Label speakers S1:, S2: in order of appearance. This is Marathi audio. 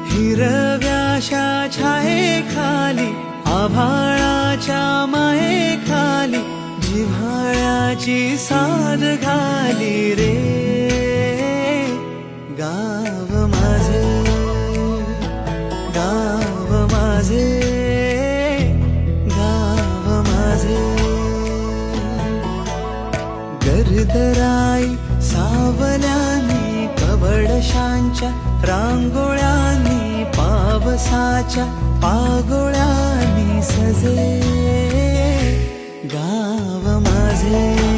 S1: हिरव्याशा छायेखाली आभाळाच्या मायेखाली जिव्हाळ्याची साद घाली रे गाव माझे, गाव माझे, गाव माझे. गर्दराई सावल्यानी कवडशांच्या रांगोळ्यांनी पावसाच्या पागोळ्यांनी सजे गाव माझे.